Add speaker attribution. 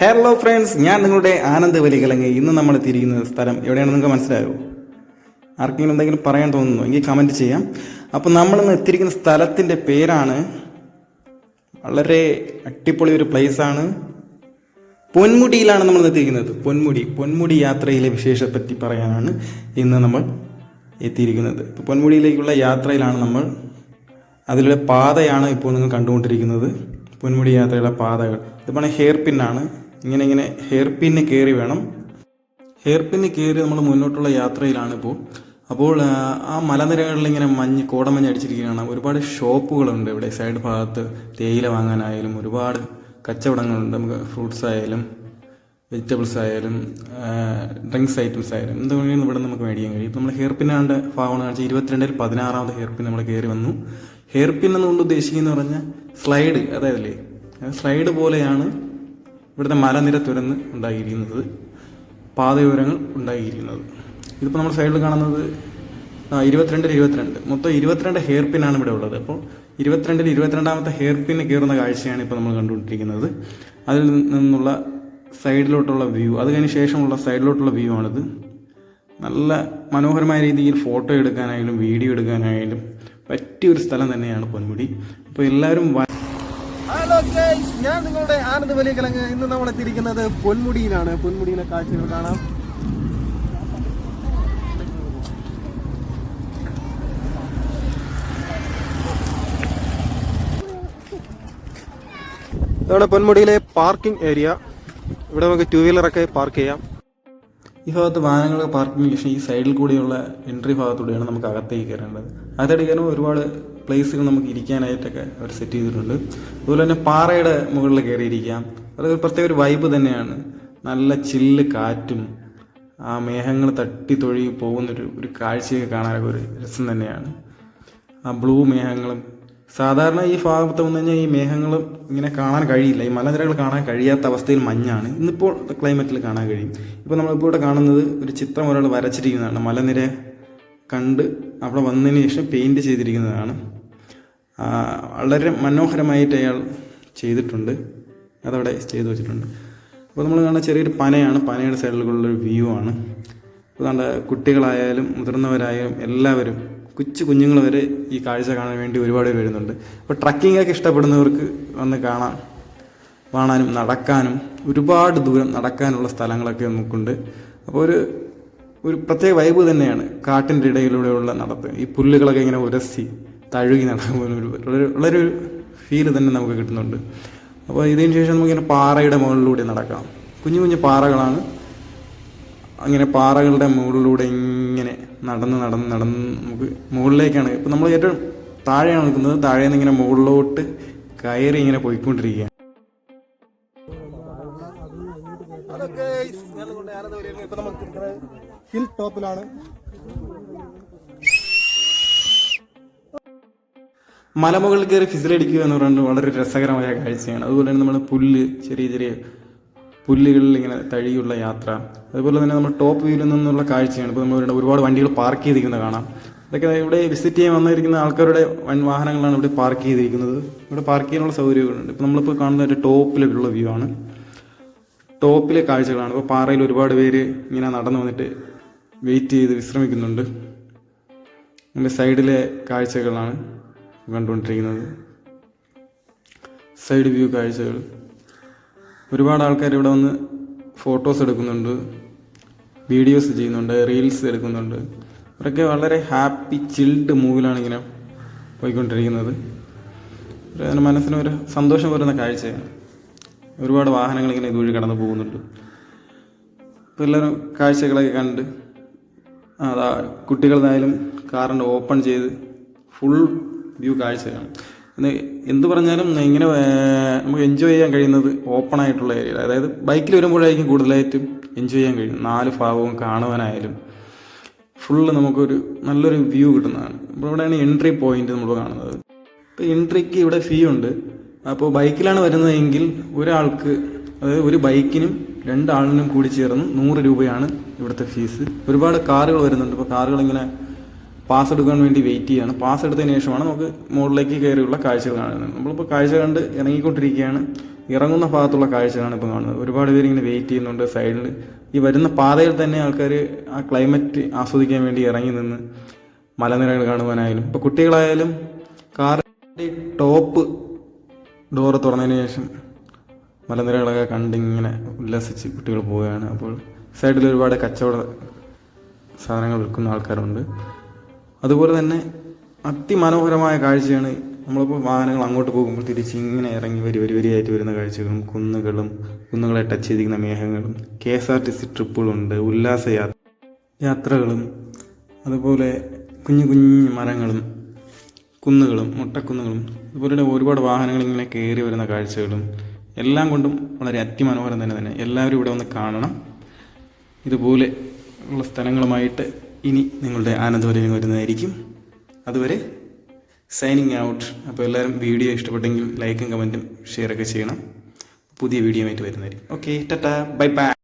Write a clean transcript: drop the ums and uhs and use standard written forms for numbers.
Speaker 1: Hello friends, ഞാൻ നിങ്ങളുടെ ആനന്ദ് വലികലങ്ങ്. ഇന്ന് നമ്മൾ എത്തിയിരിക്കുന്ന സ്ഥലം എവിടെയാണെന്ന് നിങ്ങൾക്ക് മനസ്സിലായോ? ആർക്കെങ്കിലും എന്തെങ്കിലും പറയാൻ തോന്നുന്നു എങ്കിൽ കമൻറ്റ് ചെയ്യാം. അപ്പോൾ നമ്മളിന്ന് എത്തിയിരിക്കുന്ന സ്ഥലത്തിൻ്റെ പേരാണ്, വളരെ അടിപൊളി ഒരു പ്ലേസാണ്. പൊന്മുടിയിലാണ് നമ്മൾ എത്തിയിരിക്കുന്നത്. പൊന്മുടി യാത്രയിലെ വിശേഷപ്പറ്റി പറയാനാണ് ഇന്ന് നമ്മൾ എത്തിയിരിക്കുന്നത്. ഇപ്പോൾ പൊന്മുടിയിലേക്കുള്ള യാത്രയിലാണ് നമ്മൾ. അതിലുള്ള പാതയാണ് ഇപ്പോൾ നിങ്ങൾ കണ്ടുകൊണ്ടിരിക്കുന്നത്. പൊന്മുടി യാത്രയുള്ള പാതകൾ ഇതിപ്പോൾ ഹെയർ പിന്നാണ്. ഇങ്ങനെ ഹെയർ പിന്ന് കയറി വേണം. ഹെയർ പിന്ന് കയറി നമ്മൾ മുന്നോട്ടുള്ള യാത്രയിലാണ് ഇപ്പോൾ. അപ്പോൾ ആ മലനിരകളിൽ ഇങ്ങനെ കോടമഞ്ഞ് അടിച്ചിരിക്കുകയാണ്. ഒരുപാട് ഷോപ്പുകളുണ്ട് ഇവിടെ. സൈഡ് ഭാഗത്ത് തേയില വാങ്ങാനായാലും ഒരുപാട് കച്ചവടങ്ങളുണ്ട്. നമുക്ക് ഫ്രൂട്ട്സ് ആയാലും വെജിറ്റബിൾസ് ആയാലും ഡ്രിങ്ക്സ് ഐറ്റംസ് ആയാലും എന്തുകൊണ്ടും ഇവിടെ നമുക്ക് മേടിക്കാൻ കഴിയും. ഇപ്പോൾ നമ്മൾ ഹെയർ പിന്നാണ്ട് ഭാഗമാണ് കാണിച്ചാൽ 22-ൽ 16ാമത്തെ ഹെയർ പിൻ നമ്മൾ കയറി വന്നു. ഹെയർ പിൻ എന്നുകൊണ്ട് ഉദ്ദേശിക്കുന്നത് പറഞ്ഞാൽ സ്ലൈഡ്, അതായതല്ലേ സ്ലൈഡ് പോലെയാണ് ഇവിടുത്തെ മലനിര തുരന്ന് ഉണ്ടാക്കിയിരിക്കുന്നത്, പാതയോരങ്ങൾ ഉണ്ടാക്കിയിരിക്കുന്നത്. ഇതിപ്പോൾ നമ്മൾ സൈഡിൽ കാണുന്നത് 22 മൊത്തം 22 ഹെയർ പിന്നാണ് ഇവിടെ ഉള്ളത്. അപ്പോൾ 22-ൽ 22ാമത്തെ ഹെയർ പിന്ന് കയറുന്ന കാഴ്ചയാണ് ഇപ്പോൾ നമ്മൾ കണ്ടുകൊണ്ടിരിക്കുന്നത്. അതിൽ നിന്നുള്ള സൈഡിലോട്ടുള്ള വ്യൂ, അത് കഴിഞ്ഞ ശേഷമുള്ള സൈഡിലോട്ടുള്ള വ്യൂ ആണിത്. നല്ല മനോഹരമായ രീതിയിൽ ഫോട്ടോ എടുക്കാനായാലും വീഡിയോ എടുക്കാനായാലും പറ്റിയൊരു സ്ഥലം തന്നെയാണ് പൊന്മുടി. അപ്പോൾ എല്ലാവരും
Speaker 2: ഹലോ ഗൈസ്, ഞാൻ നിങ്ങളുടെ ആനന്ദ് വലികലങ്ങ്. ഇന്ന് നമ്മൾ എത്തിയിരിക്കുന്നത് പൊന്മുടിയിലാണ്. പൊന്മുടിയിലെ കാഴ്ചകൾ കാണാം. ഇതാണ് പൊന്മുടിയിലെ പാർക്കിംഗ് ഏരിയ. ഇവിടെ നമുക്ക് 2 വീലറൊക്കെ പാർക്ക് ചെയ്യാം.
Speaker 1: ഈ ഭാഗത്ത് വാഹനങ്ങൾ പാർക്കിംഗ് ശേഷം ഈ സൈഡിൽ കൂടിയുള്ള എൻട്രി ഭാഗത്തൂടെയാണ് നമുക്ക് അകത്തേക്ക് കയറേണ്ടത്. അകത്തേക്ക് കയറുമ്പോൾ ഒരുപാട് പ്ലേസുകൾ നമുക്ക് ഇരിക്കാനായിട്ടൊക്കെ അവർ സെറ്റ് ചെയ്തിട്ടുണ്ട്. അതുപോലെ തന്നെ പാറയുടെ മുകളിൽ കയറിയിരിക്കാം. അത് പ്രത്യേക ഒരു വൈബ് തന്നെയാണ്. നല്ല ചില്ല് കാറ്റും ആ മേഘങ്ങൾ തട്ടി തൊഴി പോകുന്നൊരു കാഴ്ചയൊക്കെ കാണാനൊക്കെ ഒരു രസം തന്നെയാണ്. ആ ബ്ലൂ മേഘങ്ങളും, സാധാരണ ഈ ഭാഗത്ത് വന്നു കഴിഞ്ഞാൽ ഈ മേഘങ്ങളും ഇങ്ങനെ കാണാൻ കഴിയില്ല. ഈ മലനിരകൾ കാണാൻ കഴിയാത്ത അവസ്ഥയിൽ മഞ്ഞാണ്. ഇന്നിപ്പോൾ ക്ലൈമറ്റിൽ കാണാൻ കഴിയും. ഇപ്പോൾ നമ്മളിപ്പോൾ ഇവിടെ കാണുന്നത് ഒരു ചിത്രം ഒരാൾ വരച്ചിരിക്കുന്നതാണ്. മലനിര കണ്ട് അവിടെ വന്നതിന് ശേഷം പെയിൻറ് ചെയ്തിരിക്കുന്നതാണ്. വളരെ മനോഹരമായിട്ട് അയാൾ ചെയ്തിട്ടുണ്ട്. അതവിടെ ചെയ്തു വെച്ചിട്ടുണ്ട്. അപ്പോൾ നമ്മൾ കാണുന്ന ചെറിയൊരു പനയാണ്. പനയുടെ സൈഡിലുള്ളൊരു വ്യൂ ആണ്. അപ്പോൾ നമ്മുടെ കുട്ടികളായാലും മുതിർന്നവരായാലും എല്ലാവരും, കുഞ്ഞുങ്ങൾ വരെ ഈ കാഴ്ച കാണാൻ വേണ്ടി ഒരുപാട് പേര് വരുന്നുണ്ട്. അപ്പോൾ ട്രക്കിങ്ങൊക്കെ ഇഷ്ടപ്പെടുന്നവർക്ക് വന്ന് കാണാനും നടക്കാനും ഒരുപാട് ദൂരം നടക്കാനുള്ള സ്ഥലങ്ങളൊക്കെ നമുക്കുണ്ട്. അപ്പോൾ ഒരു പ്രത്യേക വൈബ് തന്നെയാണ് കാട്ടിൻ്റെ ഇടയിലൂടെയുള്ള നടപ്പ്. ഈ പുല്ലുകളൊക്കെ ഇങ്ങനെ ഉരസി തഴുകി നടക്കുമ്പോൾ വളരെ ഫീല് തന്നെ നമുക്ക് കിട്ടുന്നുണ്ട്. അപ്പോൾ ഇതിന് ശേഷം നമുക്കിങ്ങനെ പാറയുടെ മുകളിലൂടെ നടക്കാം. കുഞ്ഞു പാറകളാണ്. അങ്ങനെ പാറകളുടെ മുകളിലൂടെ ഇങ്ങനെ നടന്ന് നമുക്ക് മുകളിലേക്കാണ്. ഇപ്പം നമ്മൾ ഏറ്റവും താഴെയാണ് നിൽക്കുന്നത്. താഴെ നിന്ന് ഇങ്ങനെ മുകളിലോട്ട് കയറി ഇങ്ങനെ പോയിക്കൊണ്ടിരിക്കുകയാണ്.
Speaker 2: ഹിൽ ടോപ്പിലാണ്.
Speaker 1: മലമുകളിൽ കയറി ഫിസിലടിക്കുക എന്ന് പറയുന്നത് വളരെ രസകരമായ കാഴ്ചയാണ്. അതുപോലെ തന്നെ നമ്മൾ ചെറിയ പുല്ലുകളിൽ ഇങ്ങനെ തഴിയുള്ള യാത്ര, അതുപോലെ തന്നെ നമ്മൾ ടോപ്പ് വ്യൂവിൽ നിന്നുള്ള കാഴ്ചയാണ്. ഇപ്പോൾ നമ്മൾ ഒരുപാട് വണ്ടികൾ പാർക്ക് ചെയ്തിരിക്കുന്നത് കാണാം. ഇതൊക്കെ ഇവിടെ വിസിറ്റ് ചെയ്യാൻ വന്നിരിക്കുന്ന ആൾക്കാരുടെ വാഹനങ്ങളാണ് ഇവിടെ പാർക്ക് ചെയ്തിരിക്കുന്നത്. ഇവിടെ പാർക്ക് ചെയ്യാനുള്ള സൗകര്യങ്ങളുണ്ട്. ഇപ്പോൾ നമ്മളിപ്പോൾ കാണുന്ന ഒരു ടോപ്പിലുള്ള വ്യൂ ആണ്, ടോപ്പിലെ കാഴ്ചകളാണ്. ഇപ്പോൾ പാറയിൽ ഒരുപാട് പേര് ഇങ്ങനെ നടന്നു വന്നിട്ട് വെയിറ്റ് ചെയ്ത് വിശ്രമിക്കുന്നുണ്ട്. നമ്മുടെ സൈഡിലെ കാഴ്ചകളാണ് കണ്ടുകൊണ്ടിരിക്കുന്നത്. സൈഡ് വ്യൂ കാഴ്ചകൾ. ഒരുപാട് ആൾക്കാർ ഇവിടെ വന്ന് ഫോട്ടോസ് എടുക്കുന്നുണ്ട്, വീഡിയോസ് ചെയ്യുന്നുണ്ട്, റീൽസ് എടുക്കുന്നുണ്ട്. ഇവരൊക്കെ വളരെ ഹാപ്പി ചിൽഡ് മൂവിലാണ് ഇങ്ങനെ പോയിക്കൊണ്ടിരിക്കുന്നത്. മനസ്സിന് ഒരു സന്തോഷം വരുന്ന കാഴ്ചയാണ്. ഒരുപാട് വാഹനങ്ങൾ ഇങ്ങനെ ഇതുവഴി കടന്നു പോകുന്നുണ്ട്. അപ്പോൾ എല്ലാവരും കാഴ്ചകളൊക്കെ കണ്ട് കുട്ടികളായാലും കാറിൻ്റെ ഓപ്പൺ ചെയ്ത് ഫുൾ വ്യൂ കാഴ്ചയാണ്. എന്ത് പറഞ്ഞാലും ഇങ്ങനെ നമുക്ക് എൻജോയ് ചെയ്യാൻ കഴിയുന്നത് ഓപ്പൺ ആയിട്ടുള്ള ഏരിയ, അതായത് ബൈക്കിൽ വരുമ്പോഴായിരിക്കും കൂടുതലായിട്ടും എൻജോയ് ചെയ്യാൻ കഴിയും. 4 ഭാഗവും കാണുവാനായാലും ഫുള്ള് നമുക്കൊരു നല്ലൊരു വ്യൂ കിട്ടുന്നതാണ്. ഇപ്പോൾ ഇവിടെയാണ് എൻട്രി പോയിന്റ് നമ്മൾ കാണുന്നത്. ഇപ്പോൾ എൻട്രിക്ക് ഇവിടെ ഫീ ഉണ്ട്. അപ്പോൾ ബൈക്കിലാണ് വരുന്നതെങ്കിൽ ഒരാൾക്ക്, അതായത് ഒരു ബൈക്കിനും 2 ആളിനും കൂടി ചേർന്ന് 100 രൂപയാണ് ഇവിടുത്തെ ഫീസ്. ഒരുപാട് കാറുകൾ വരുന്നുണ്ട്. ഇപ്പോൾ കാറുകൾ ഇങ്ങനെ പാസ് എടുക്കാൻ വേണ്ടി വെയിറ്റ് ചെയ്യുകയാണ്. പാസ് എടുത്തതിന് ശേഷമാണ് നമുക്ക് മുകളിലേക്ക് കയറിയുള്ള കാഴ്ചകൾ കാണുന്നത്. നമ്മളിപ്പോൾ കാഴ്ച കണ്ട് ഇറങ്ങിക്കൊണ്ടിരിക്കുകയാണ്. ഇറങ്ങുന്ന ഭാഗത്തുള്ള കാഴ്ചകളാണ് ഇപ്പോൾ കാണുന്നത്. ഒരുപാട് പേര് ഇങ്ങനെ വെയിറ്റ് ചെയ്യുന്നുണ്ട് സൈഡിൽ. ഈ വരുന്ന പാതയിൽ തന്നെ ആൾക്കാർ ആ ക്ലൈമറ്റ് ആസ്വദിക്കാൻ വേണ്ടി ഇറങ്ങി നിന്ന് മലനിരകൾ കാണുവാനായാലും, ഇപ്പോൾ കുട്ടികളായാലും കാറിൻ്റെ ടോപ്പ് ഡോറ് തുറന്നതിന് ശേഷം മലനിരകളൊക്കെ കണ്ടിങ്ങനെ ഉല്ലസിച്ച് കുട്ടികൾ പോവുകയാണ്. അപ്പോൾ സൈഡിൽ ഒരുപാട് കച്ചവട സാധനങ്ങൾ വിൽക്കുന്ന ആൾക്കാരുണ്ട്. അതുപോലെ തന്നെ അതിമനോഹരമായ കാഴ്ചയാണ്. നമ്മളിപ്പോൾ വാഹനങ്ങൾ അങ്ങോട്ട് പോകുമ്പോൾ തിരിച്ച് ഇങ്ങനെ ഇറങ്ങി വരിയായിട്ട് വരുന്ന കാഴ്ചകളും കുന്നുകളെ ടച്ച് ചെയ്തിരിക്കുന്ന മേഘങ്ങളും, KSRTC ട്രിപ്പുകളുണ്ട്, ഉല്ലാസ യാത്രകളും, അതുപോലെ കുഞ്ഞു കുഞ്ഞു മരങ്ങളും കുന്നുകളും മുട്ടക്കുന്നുകളും, അതുപോലെ ഒരുപാട് വാഹനങ്ങൾ ഇങ്ങനെ കയറി വരുന്ന കാഴ്ചകളും എല്ലാം കൊണ്ടും വളരെ അതിമനോഹരം തന്നെ. എല്ലാവരും ഇവിടെ ഒന്ന് കാണണം. ഇതുപോലെ ഉള്ള സ്ഥലങ്ങളുമായിട്ട് ഇനി നിങ്ങളുടെ ആനന്ദവലയം വരുന്നതായിരിക്കും. അതുവരെ സൈനിങ് ഔട്ട്. അപ്പോൾ എല്ലാവരും വീഡിയോ ഇഷ്ടപ്പെട്ടെങ്കിൽ ലൈക്കും കമൻറ്റും ഷെയറൊക്കെ ചെയ്യണം. പുതിയ വീഡിയോ ആയിട്ട് വരുന്നതായിരിക്കും. Okay, Tata, bye bye.